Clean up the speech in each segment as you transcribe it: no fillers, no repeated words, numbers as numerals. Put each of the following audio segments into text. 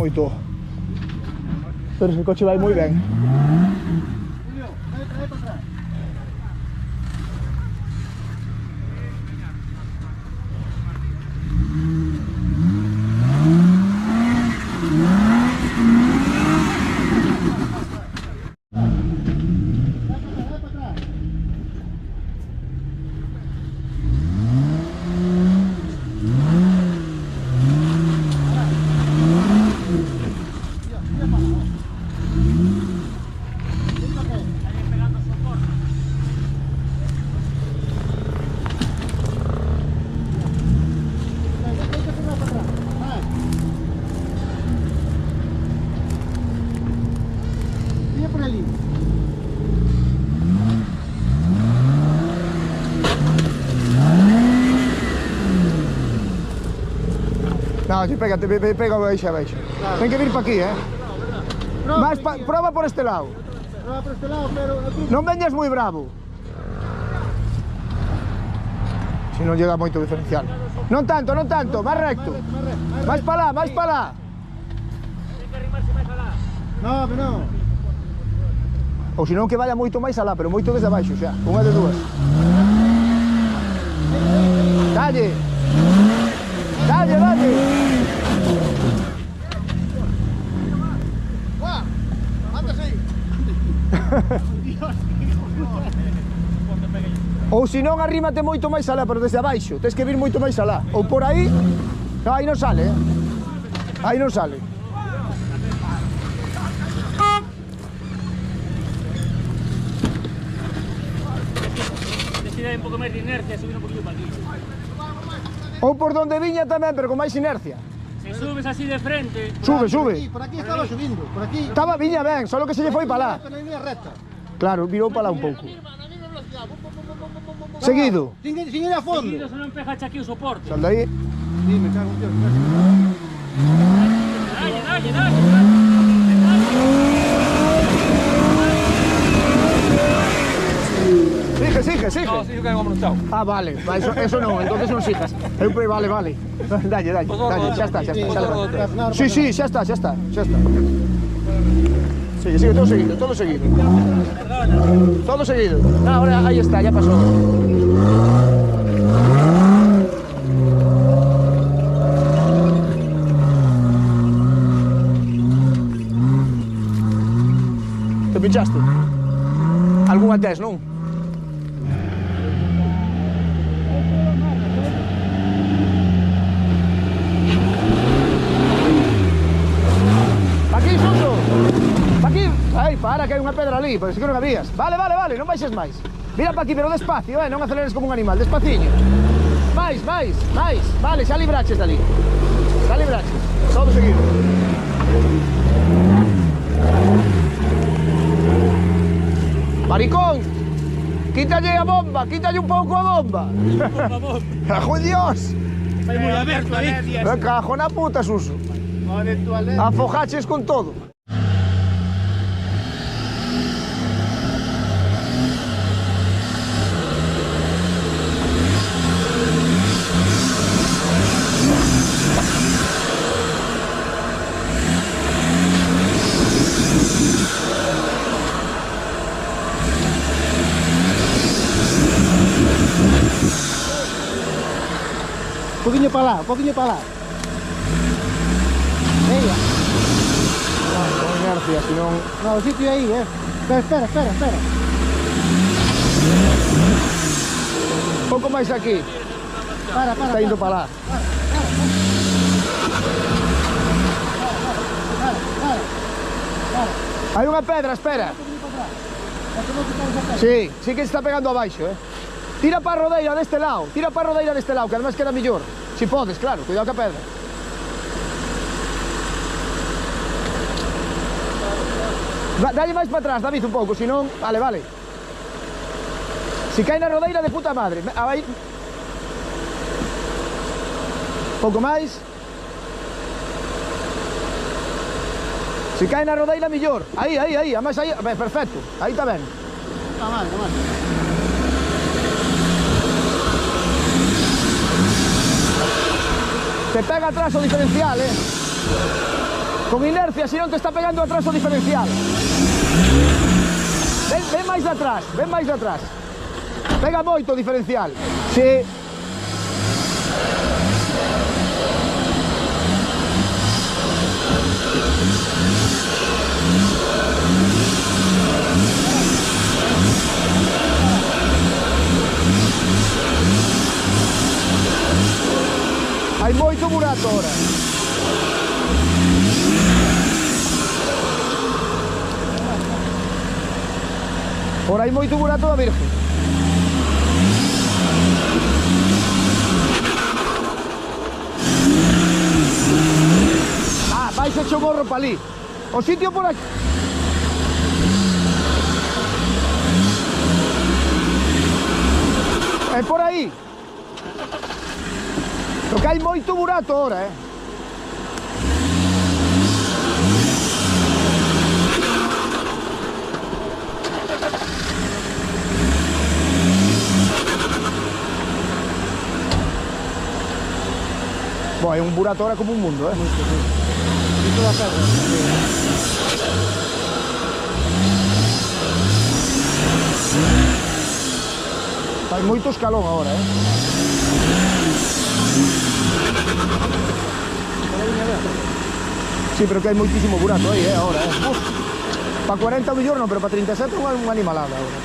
moito. Pero ese coche vai moi ben. No, pega baixa. Claro. Ten que vir para aquí, Prova por este lado. Prova por este lado, pero... Non veñas moi bravo. Se non llega moito diferencial. Non tanto, máis recto. Máis para lá. Ten que arrimarse máis alá. No, pero non. Ou senón que vaya moito máis alá, pero moito desde abaixo xa. Unha de dúas. Dalle. Ou se non, arrímate moito máis alá, pero desde abaixo. Tens que vir moito máis alá. Ou por aí. No, aí non sale, Aí non sale. Decide un pouco máis de inercia, subir un poquinho para aquí. Ou por donde viña tamén, pero con máis inercia. Se subes así de frente... Sube. Por aquí estaba subindo, por aquí. Viña ben, só que se lle foi para lá. Na línea recta. Claro, virou para lá un pouco. Seguido. Sin ir a fondo. Seguido, se non empeja aquí o soporte. Sal de aí. Sí, me cago en Dios. Dalle. Sigue. No, sí, yo caigo chao. Ah, vale, eso non, entonces non sigas. Vale. Dalle, xa está. Sí, xa está. Sigue, todo seguido. Todo seguido. Ahora, ahí está, ya pasó. Te pinchaste? Algún test, non? Para, que hai unha pedra ali, pero si que non habías. Vale, non baixes máis. Mira para aquí, pero despacio, non aceleres como un animal, despaciño. Máis. Vale, xa libraches dali. Todo seguido. Maricón, quítalle a bomba, quítalle un pouco a bomba. Cajo en Dios. Vai moi aberto aí. Cajo na puta, Suso. Afojaches con todo. Un poquinho para lá. Venga. Con inercia, si non... No, el sitio aí, Espera. Un pouco máis aquí. Para. Está indo para lá. Hai unha pedra, espera. Sí que está pegando abaixo, Tira para a rodeira deste lado, que además queda mellor. Si podes, claro, cuidado ca pedra. Dalle máis para atrás, David, un pouco, si non... Vale. Si cae na rodeira de puta madre. Pouco máis. Si cae na rodeira, mellor. Aí, además aí... Perfecto, aí está ben. Está mal. Te pega atrás o diferencial, Con inercia, si non te está pegando atrás o diferencial. Ven máis de atrás, ven máis de atrás. Pega moito o diferencial. Sí. Hai moito burato ahora. Ahora hai moito burato da Virgen. Ah, vais hecho morro para ali. O sitio por aquí. É por aí. Lo que hai moito burato ahora, Bom, é un burato ahora como un mundo, Y toda casa. Hai moito escalón ahora, Sí, pero que hai moitísimo burato aí, ahora, Para 40 millóns non, pero para 37 é unha animalada ahora.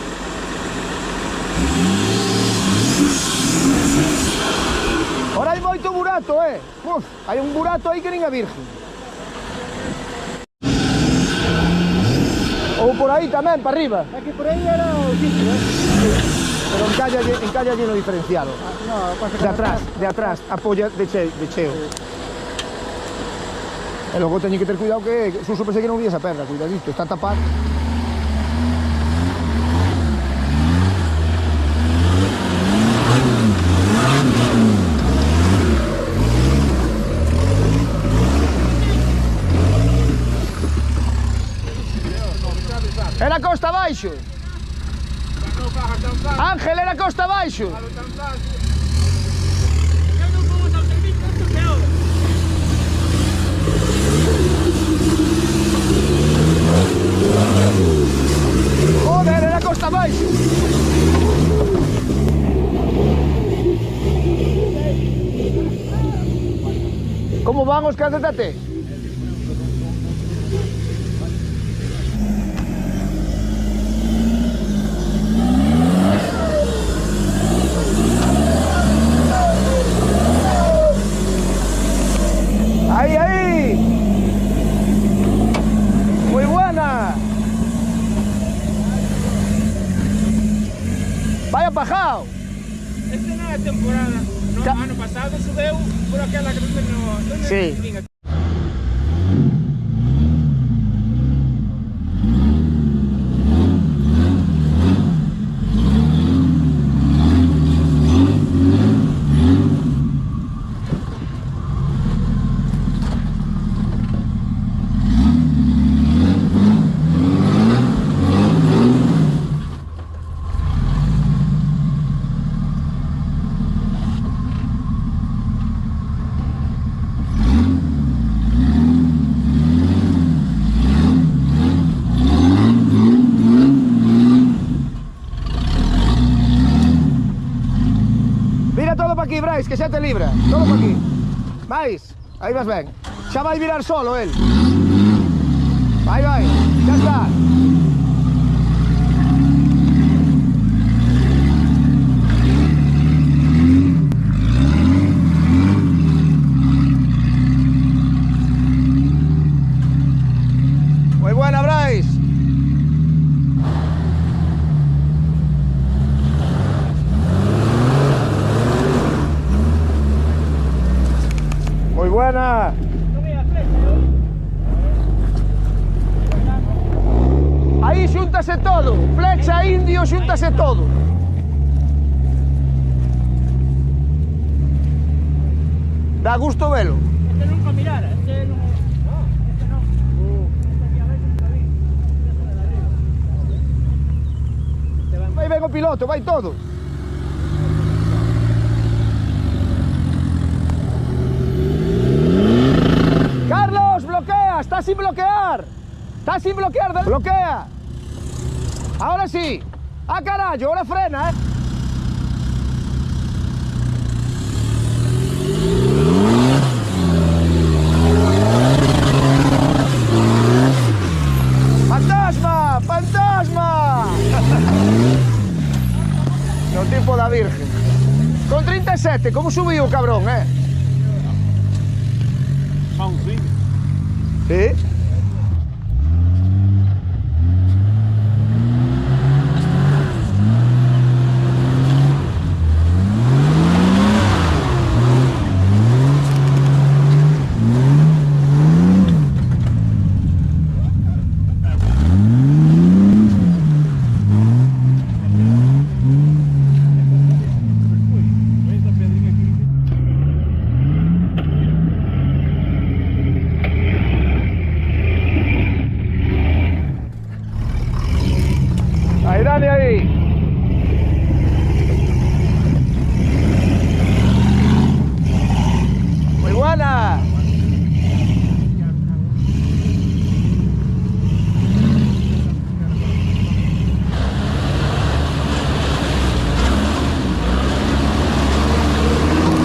Ahora hai moito burato, hai un burato aí que nin a Virgen. Ou por aí tamén, para arriba. Es que por ahí era el sitio, Pero encalla allí no diferenciado. No, pasa que De atrás, apoya de cheo. E logo teño que ter cuidado que Suso pensei que non vía esa pedra, cuidadito, está tapado. Era costa abaixo. Ángel, era costa abaixo. Joder, era costa abaixo. Como van os cans de Tate? ¡Ahí, ahí! ¡Muy buena! ¡Vaya pajao! Esta não é a temporada. No ano passado choveu por aquela que no Sí. Aquí, Brais, que xa te libra. Todo para aquí. Vais, aí vas ben. Xa vai virar solo, el. Vai, xa está. Moi buena, Brais. Muy buena. Aí xúntase todo. Flecha, indio, xúntase todo. Dá gusto velo. Este nunca mirara, este non. Este non. Este aquí a veces nunca vi. Vai ben o piloto, vai todo. Carlos, bloquea, estás sin bloquear. Está sin bloquear. Bloquea. Ahora sí. ¡Ah, carallo! Ahora frena, ¿eh? ¡Fantasma! ¡Fantasma! No tipo da virgen. Con 37, como subiu o cabrón, eh? Sí? Dale ahí. Muy buena.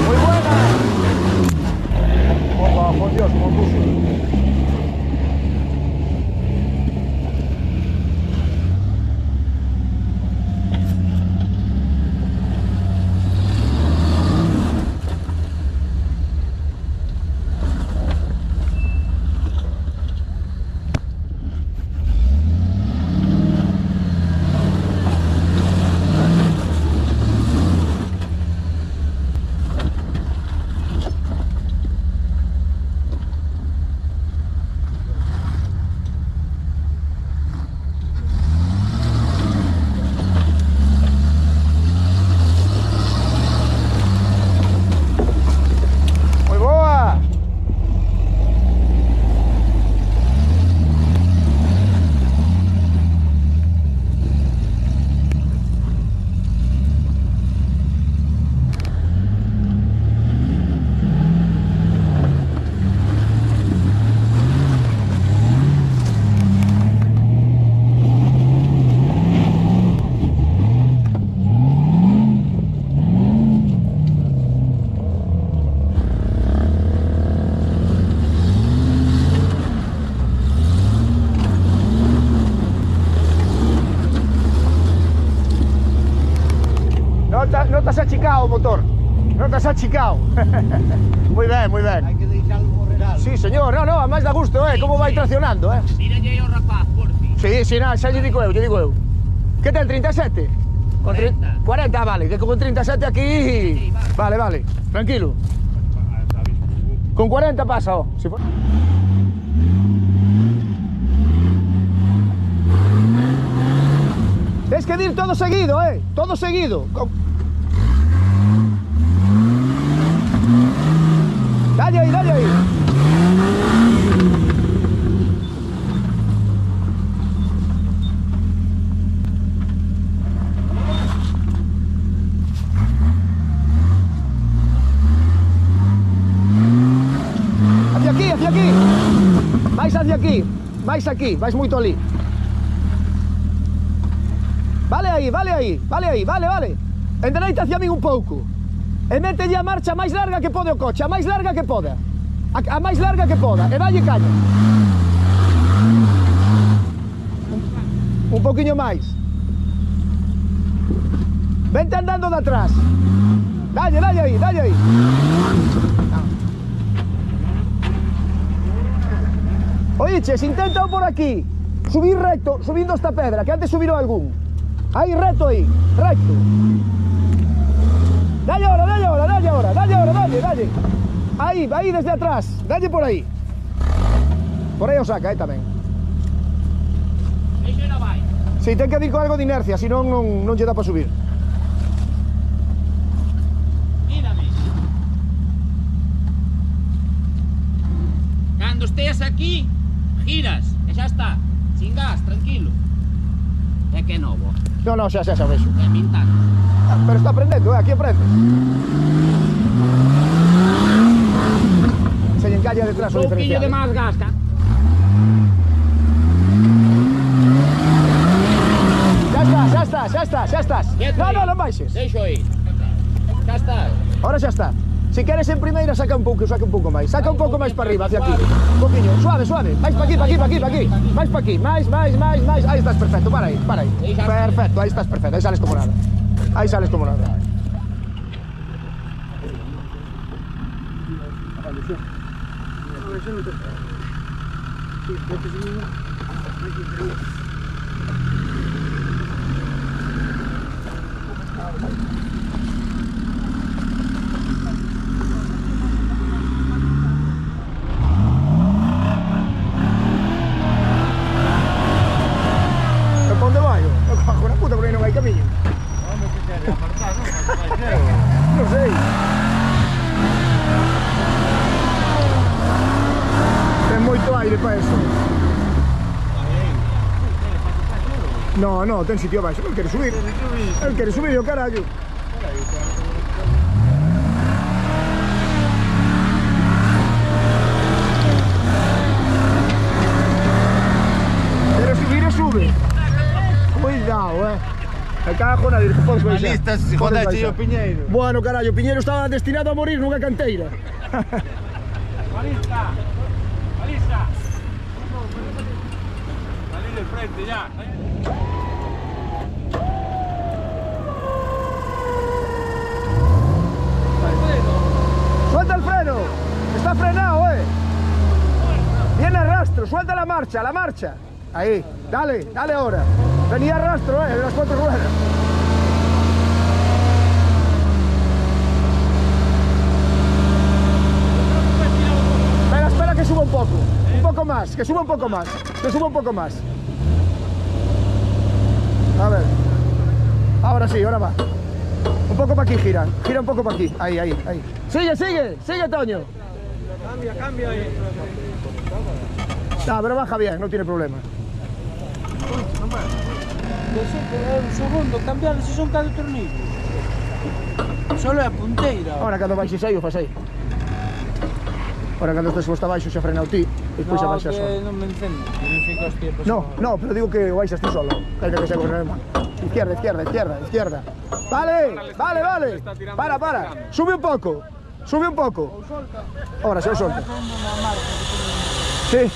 Muy buena. Oh, por Dios, como puso. No te has achicado, motor. No te has achicado. Muy bien, muy bien. Hai que deixalo correr algo. Sí, señor. No, a máis da gusto, como vai traccionando, Míralle ao rapaz, por fin. Sí, nada, xa lle digo eu. Que ten, 37? Con 40. 40, vale, que con 37 aquí... Sí, Vale, tranquilo. Con 40 pasa, Si for... Tens que ir todo seguido, todo seguido. Dale ahí. Hacia aquí. Vais hacia aquí. Vais aquí, vais moito ali. Vale aí. Endereita hacia min un pouco. E mételle a marcha máis larga que pode o coche, a máis larga que poda. A máis larga que poda. E dalle caña. Un poquinho máis. Vente andando de atrás. Dalle aí. Oiches, intenta por aquí. Subir recto, subindo esta pedra, que antes subiron algún. Aí, recto. Dalle ahora. Aí desde atrás. Dalle por aí. Por aí o saca, tamén. Eso non vai. Si, ten que ir con algo de inercia, senón non lle dá para subir. Mírame. Cando esteas aquí, giras, e xa está. Sin gas, tranquilo. É que é novo. No, xa sabes. É mintar. Pero está aprendendo, aquí aprende. Se lle encalla detrás o Un pouquinho diferencial. de máis gas, ca? Xa estás. No, non baixes. Deixo aí. Xa está. Ahora xa está. Si queres en primeira, saca un pouco máis. Saca un pouco máis para arriba, hacia aquí. Un poquinho, suave. Vais pa aquí. Vais pa aquí. Máis. Aí estás perfecto, para aí. Perfecto, aí estás perfecto. Aí sales como nada. ¿Dónde vai? Cojo na puta, porque non hai camiño. Non sei. Ten moito aire para eso. No, ten sitio abaixo, non quere subir. El quere subir, o carallo. Quere subir e sube. Cuidado, Me cago na virgen, podes baixar. Alistas, jodache o Piñeiro. Bueno, carallo, Piñeiro estaba destinado a morir nunha canteira. Alista. Salí del frente ya. Suelta el freno. Está frenado, Viene a rastro, suelta la marcha. Ahí, dale ahora. Venía a rastro, de las 4 ruedas. Espera que suba un poco. Que suba un poco más. A ver. Ahora sí, ahora va. Un poco para aquí, gira un poco para aquí. Ahí. Sigue, Toño. Cambia ahí. No, pero baja bien, no tiene problema. Un segundo, cambiar se son cada tornillo. Solo é a punteira. Ahora cando baixes aí, o fas aí. Ahora cando estes posta baixo xa frena o ti, e despois xa baixas solo. Non me encendo, non fico os tiempos. No, pero digo que baixas tú solo. Carga que se corre mal. Izquierda. Vale. Para. Sube un pouco. Ahora se o solta. Sí.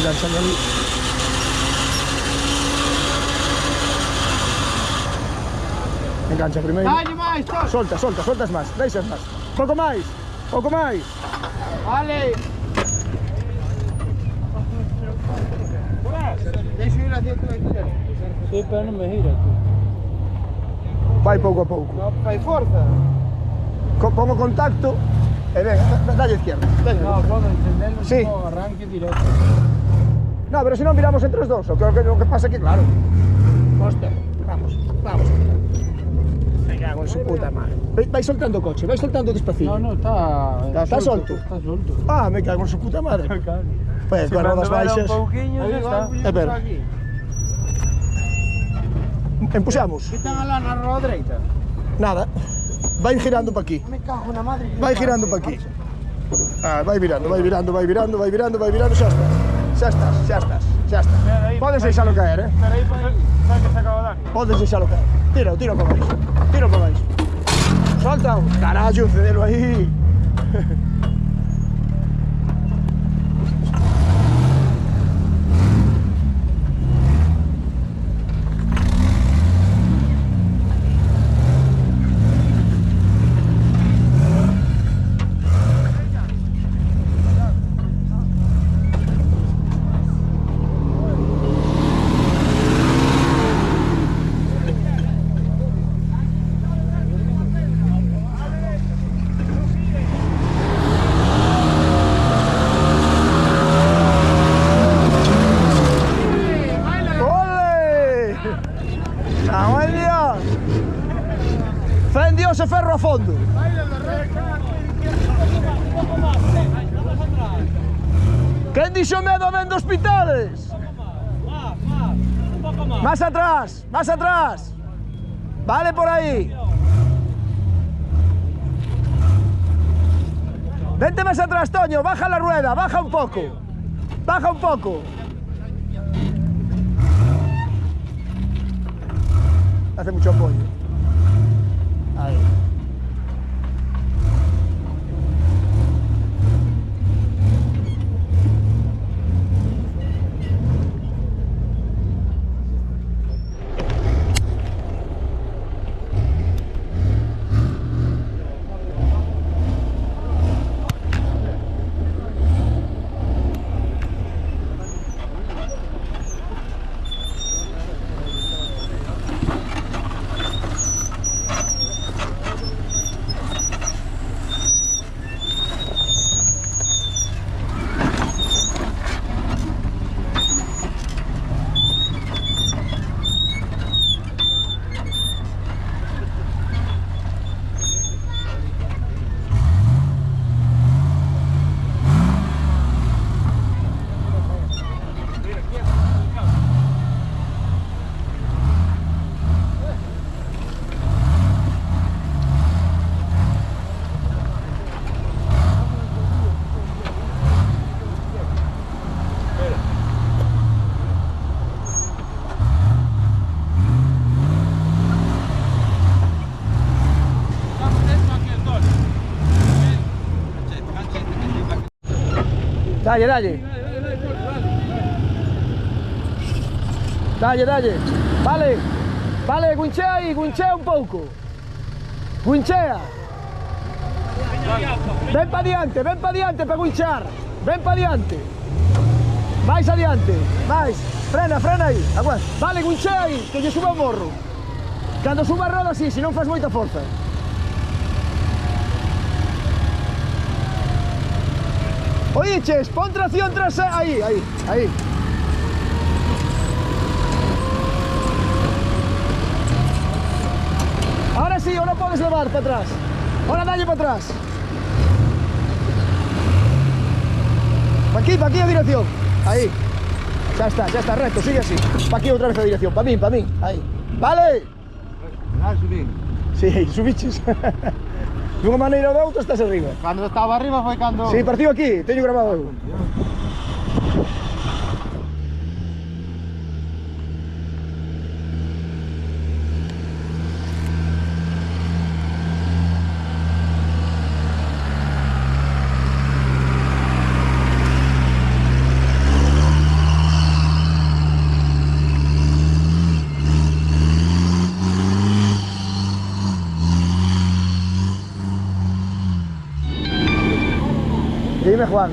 Enganchando ali. Engancha primeiro. Dalle máis, Toño. Soltas máis, deixas máis. Pouco máis. Vale. Deixo ir a 180. Sí, pero non me gira, tú. Vai pouco a pouco. No, fai forza. Pongo contacto e ven, dalle izquierda. No, podo encenderlo, Sí. arranque directo. No, pero si non miramos entre os dos, o que pasa que claro. Hostia, vamos. Me cago en su puta madre. Vai soltando o coche, vai soltando despacillo. No, está solto. Está solto. Ah, me cago en su puta madre. Claro. Pues con rodas baixas. Un pouquiño, xa está. Espera. Empuxamos. Que ten alá na roda dereita? Nada. Vai girando para aquí. Me cago na madre. Vai girando para aquí. Ah, vai virando, xa estás. Podes deixalo caer, Espera aí, sabe que se acaba de dar. Podes deixalo caer. Tira para baixo. Solta, carallo, cedelo aí. Ese ferro a fondo. ¿Quién dixo medo vendo hospitales? Más atrás. Vale por ahí. Vente más atrás, Toño, baja la rueda, baja un poco. Baja un poco. Hace mucho apoyo. Ahí. Dalle, dalle. Dalle, dalle. Vale. Vale, guinchea aí, guinchea un pouco. Guinchea. Ven para adiante para guinchar. Ven para adiante. Vais adiante, vais. Frena, frena aí. Aguanta. Vale, guinchea aí, que lle suba o morro. Cando suba a roda así, se non faz moita forza. Oiches, pon tracción trasera. Ahí, ahí, ahí. Ahora sí, ahora puedes levar para atrás. Ahora dalle para atrás. Pa' aquí a dirección. Ahí. Ya está, recto, sigue así. Pa' aquí otra vez a dirección, pa' mí, ahí. Vale. Ah, subí. Sí, subiches. De unha maneira ou de outra estás arriba. Cando estaba arriba foi cando... Sí, partido aquí, teño grabado eu. Dime, Juan.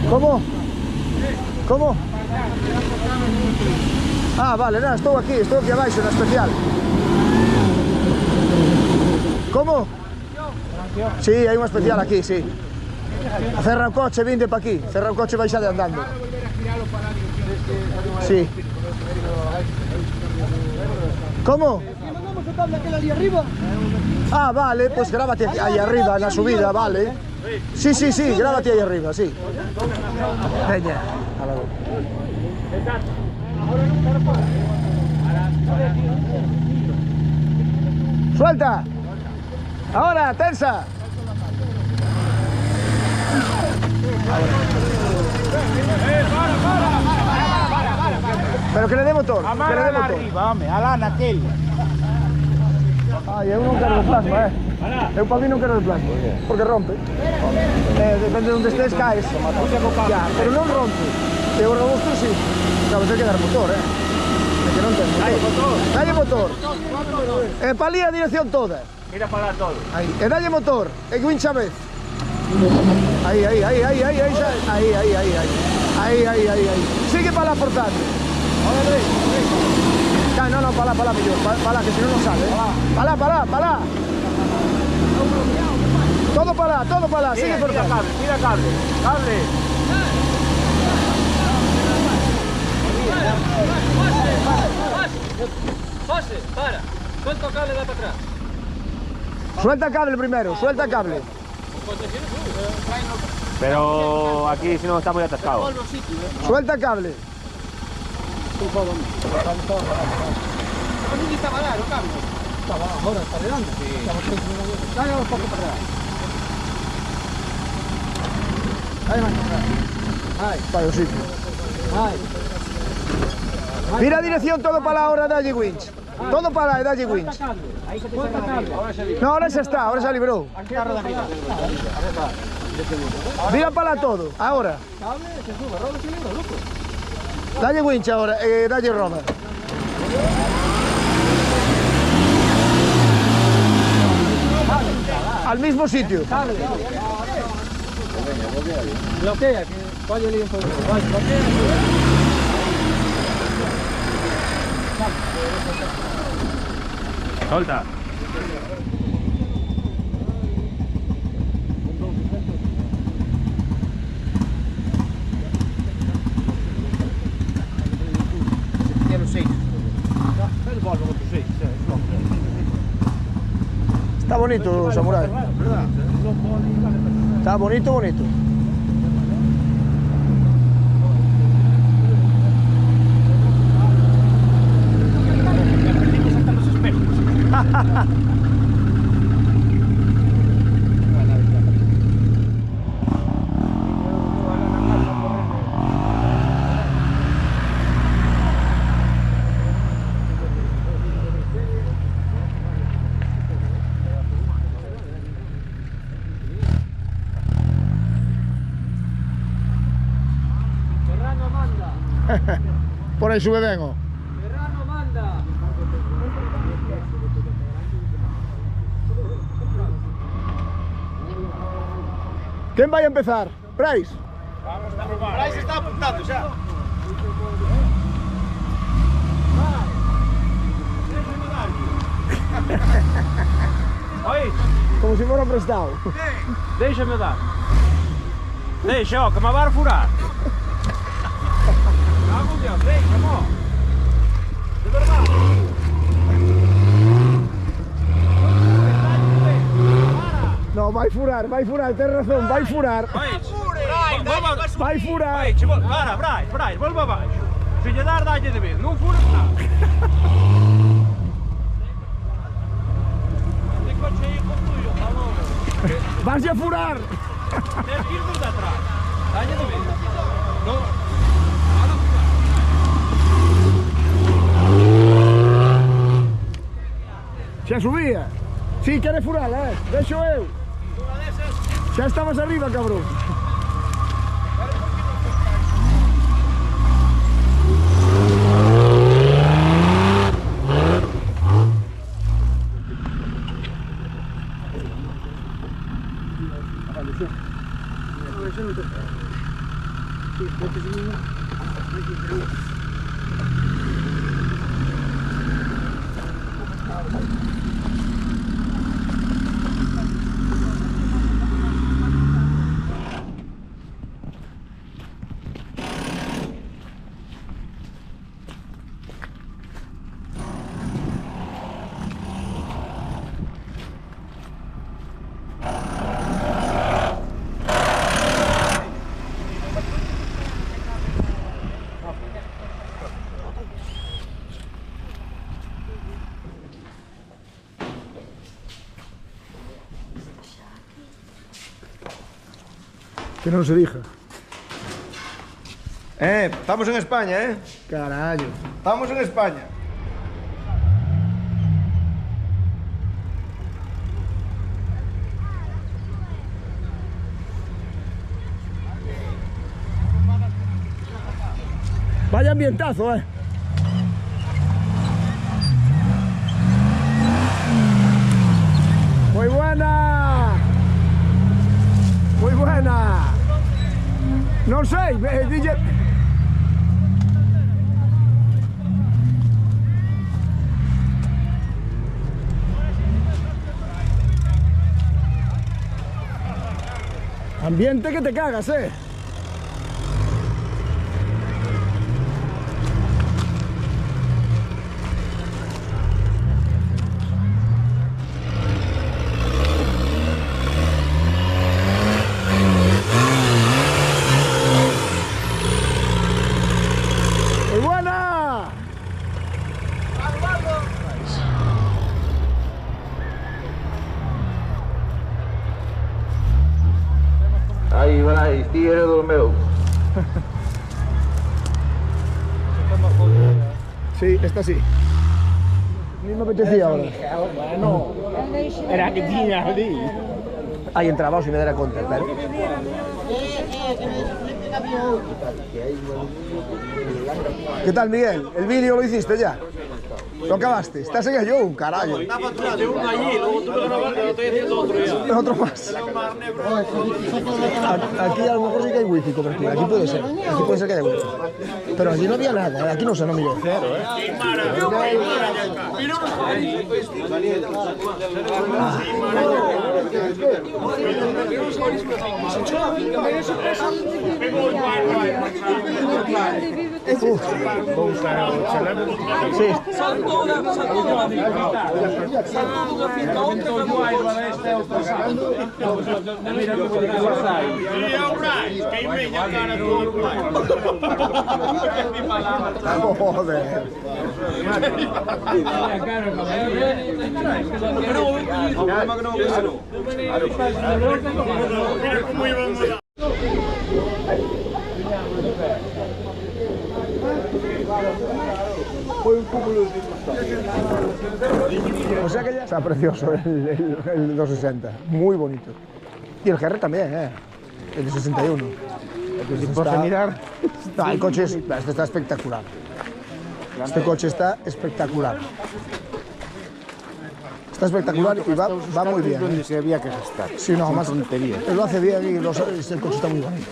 ¿Cómo? ¿Cómo? Ah, vale, nada, estou aquí abaixo, na especial. ¿Cómo? Sí, hai unha especial aquí, sí. Cerra o coche, vinde pa aquí. Cerra o coche, baixa de andando. Sí. ¿Cómo? Ah, vale, pues grábate ahí arriba, en la subida, vale. Sí, grábate ahí arriba, sí. Veña. Suelta. Ahora, tensa. Pero que le dé motor, que le dé motor. Arriba, home, alá naquel. Ai, eu non quero de plasma, Eu para mí non quero de plasma, porque rompe. Depende de onde estés, caes. Ya, pero non rompe. E o robusto sí. Claro, ten que dar motor, É que non ten motor. Dalle motor. E para ali a dirección toda. Mira para lá todo. Aí, e dalle motor. E guincha a vez. Aí. Sigue para lá portando. No, para lá, millón. Para lá, que si no, no sale. Para lá. Todo para lá. Sigue portando. Mira cable. José, para. Suelta el cable, da para atrás. Suelta el cable primero, suelta el cable. Pero aquí si no está muy atascado. Suelta el cable. Ahora está redando. Dale un poco para atrás. Dale más para atrás. Ahí. Para el sitio. Ahí. Mira dirección todo para la hora de allí winch. Todo para la de allí winch. Ahí que te cable. No, ahora ya está, ahora se libró. Mira para todo, ahora. Cable, se sube, roda se libra, loco. Dalle winch ahora, dalle roda. Al mismo sitio. Cable. Bloquea, que vaya el lío un poco. Vaya, bloquea. Solta. Está bonito, Samurai. Está bonito, bonito. Serrano manda. Por ahí sube vengo. Serrano manda. ¿Quién va a empezar? Price. Price está apuntando ya. Oi, Como si fuera prestado. deixa-me dar. Deixa, ó, que me vai furar. Vamos, Deus, deixa-me, ó. De verdade. No, va a furar, tienes razón, va a furar. Va a furar. Para, Brais, volva abaixo. Se lle dar, dalle de vez, non fura nada. Este coche aí con tuyo, cabrón. Vas a furar. Tens que ir desde atrás. Dalle de vez. Non. Se subía. Sí, quiere furar, Deixo eu. Ya estamos arriba, cabrón. Que non se dija. Estamos en España, Carallo. Estamos en España. Vaya ambientazo, Muy buena. Muy buena. No sé, DJ. Ambiente que te cagas, Muy buena. Brais, ti eres do meu. Sí, esta sí. Ni me apetecía ahora. Era que tiña ali. Ahí entraba, si me diera cuenta, pero... ¿Qué tal, Miguel? ¿El vídeo lo hiciste ya? ¿Lo acabaste? ¿Estás en ello? Carajo. Uno allí, luego tú lo grabaste, lo estoy haciendo otro ya. Otro más. Aquí a lo mejor sí que hay wifi, cobertura. Aquí puede ser. Aquí puede ser que haya wifi. Pero allí no había nada. Aquí no sé, no Miguel. Cero, Sí. Joder. O sea que ya está precioso el 260, muy bonito. Y el GR también, el de 61. Mirar. No, el coche este está espectacular. Este coche está espectacular. Está espectacular y va muy bien. Donde se había que gastar. Sí, no, más tonterías. Él lo hace bien y el coche está muy bonito.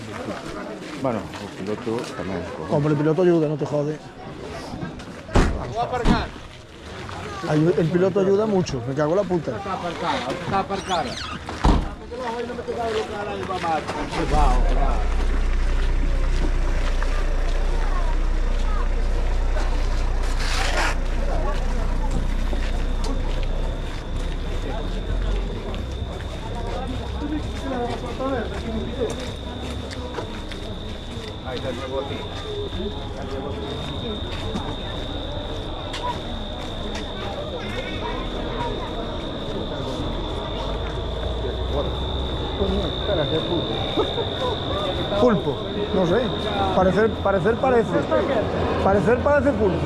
Bueno, el piloto también. Como el piloto ayuda, no te jode. Voy a aparcar. El piloto ayuda mucho, me cago en la puta. Está aparcada. Pulpo, no sé. Parecer parece. Parecer parece pulpo.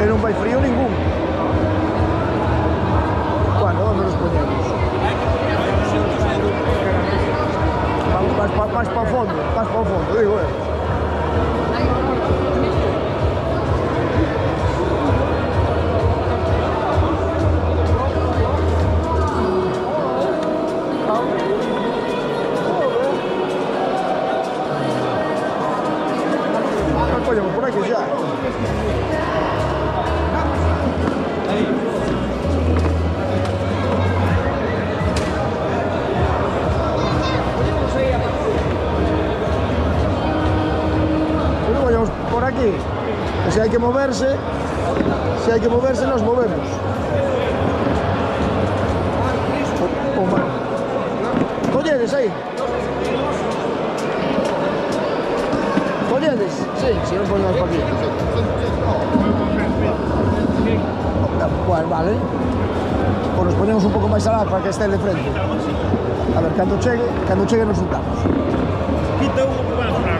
En un baile frío ningún. Bueno, ¿dónde los ponemos? Vas para el fondo, digo, por aquí ya. Bueno, vayamos por aquí. Que si hay que moverse, nos movemos. ¿Colledes ahí? ¿Colledes? Sí, si nos ponemos por aquí. Bueno, vale. Pues nos ponemos un poco más al lado para que esté de frente. A ver, cuando chegue nos sentamos. Quita uno que va a sonar,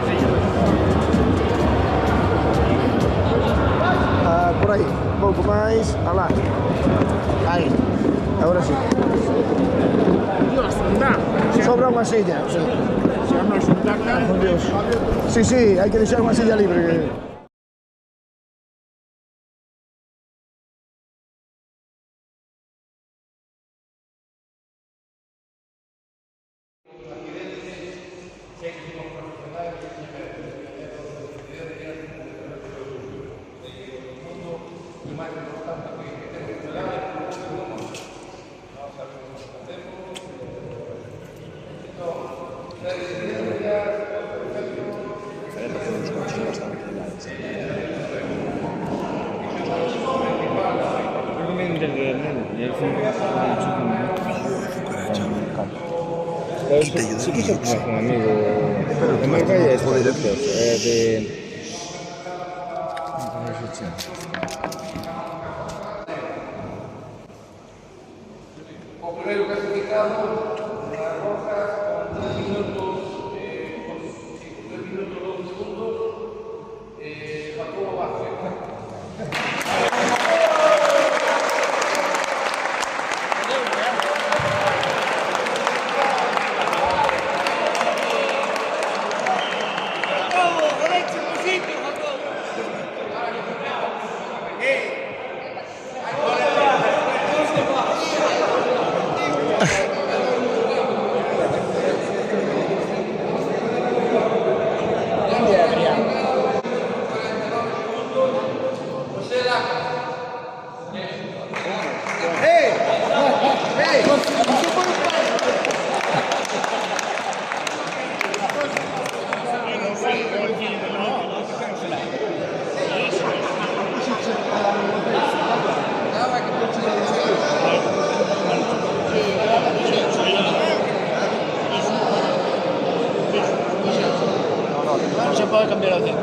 Por aí, un pouco máis, alá. Aí, agora sí. Sobra unha silla, sí. Con Dios. Sí, hai que deixar unha silla libre. Sí que se con un amigo. En Marbella es de director. O primeiro clasificado na Rojas con 3 minutos 2 segundos Jacobo Vázquez. No se puede cambiar el tiempo.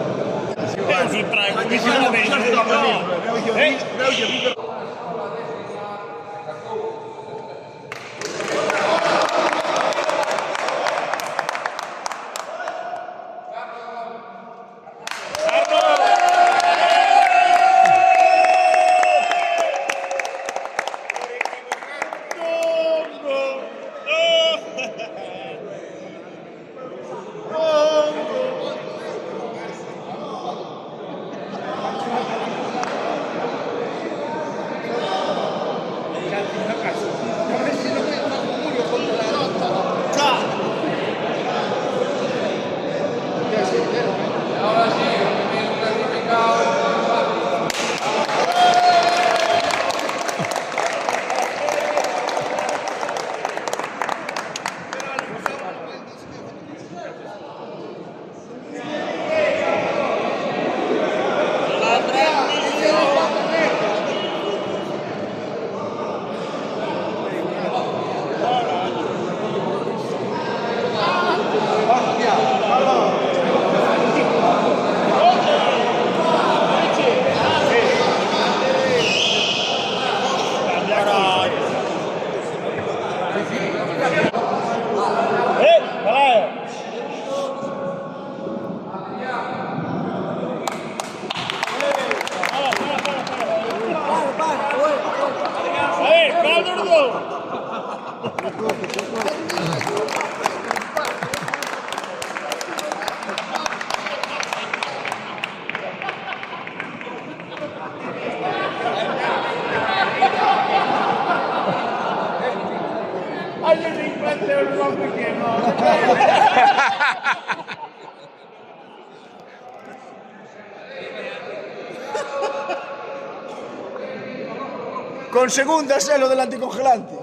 Con segunda selo del anticongelante.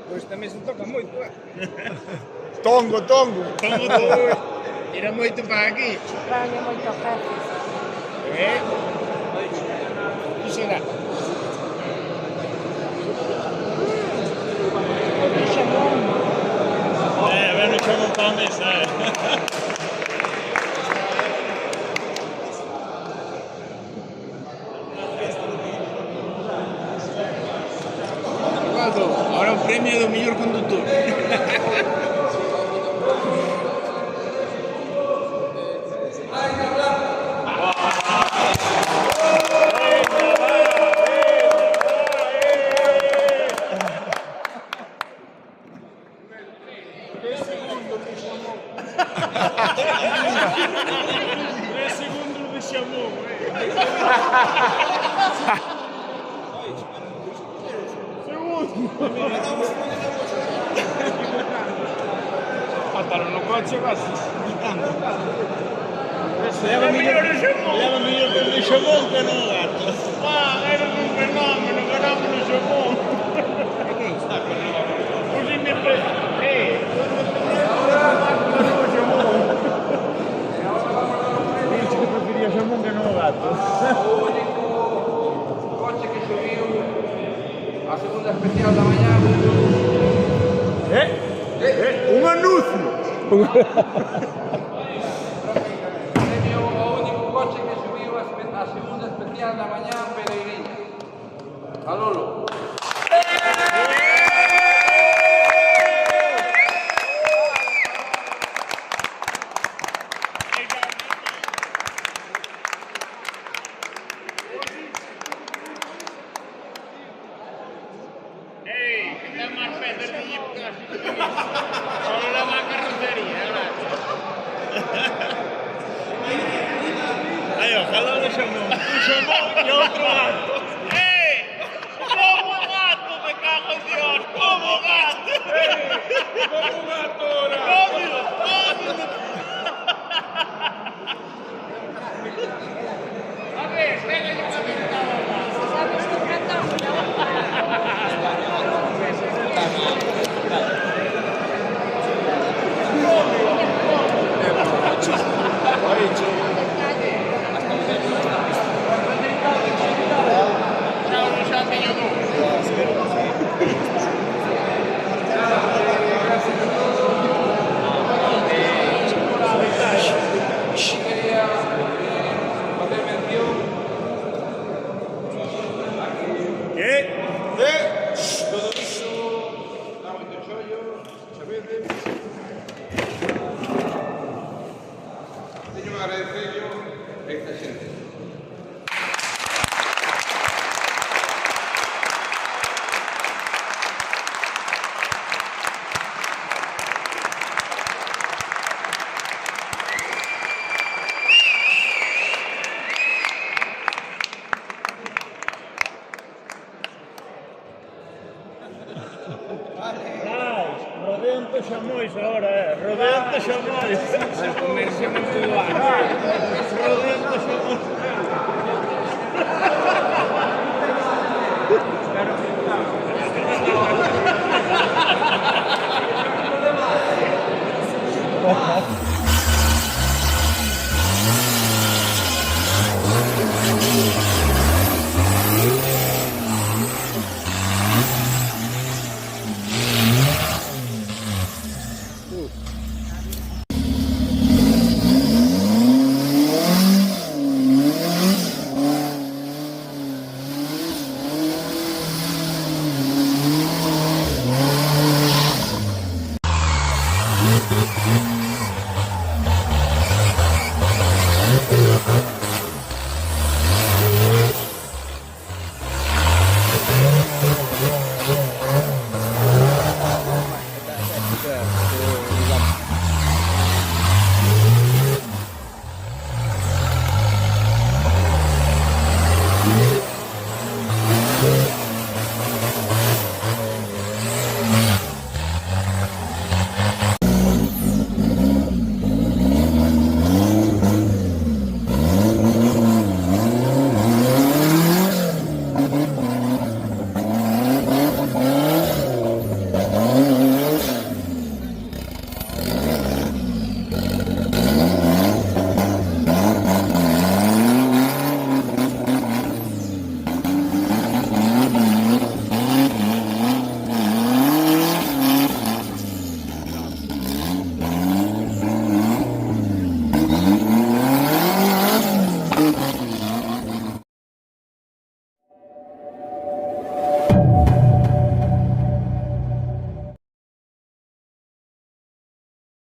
Pois tamén se toca moito, Tongo. Tira moito para aquí. Traña moito jefe. Será? Deixa para a mesa, Ahora un premio do mellor conductor. Mataron no coche casi. Leva mellor que o Xamón que non o gato. Eres un fenómeno, ganamos o Xamón. Os independientes. Dixe que prefería Xamón que non o gato. Coche que subiu a segunda especial da mañá. Un anuncio. Premio ao único coche que subiu a segunda especial da mañá en Pereiriña. A Lolo. Aí, ojalá de Xamón. Un Xamón e outro gato. Como gato, me cago en Dios. Como gato. Como gato ahora. A ver, venga yo a ver. ¿Sabes qué cantamos? Quería hacer mención todo isto dá moito xollo, sabedes. Teño que agradecerlo a esta xente. Rodeante Xamóis ahora, Rodeante Xamóis. Al comercio no pudo Rodeante Xamóis.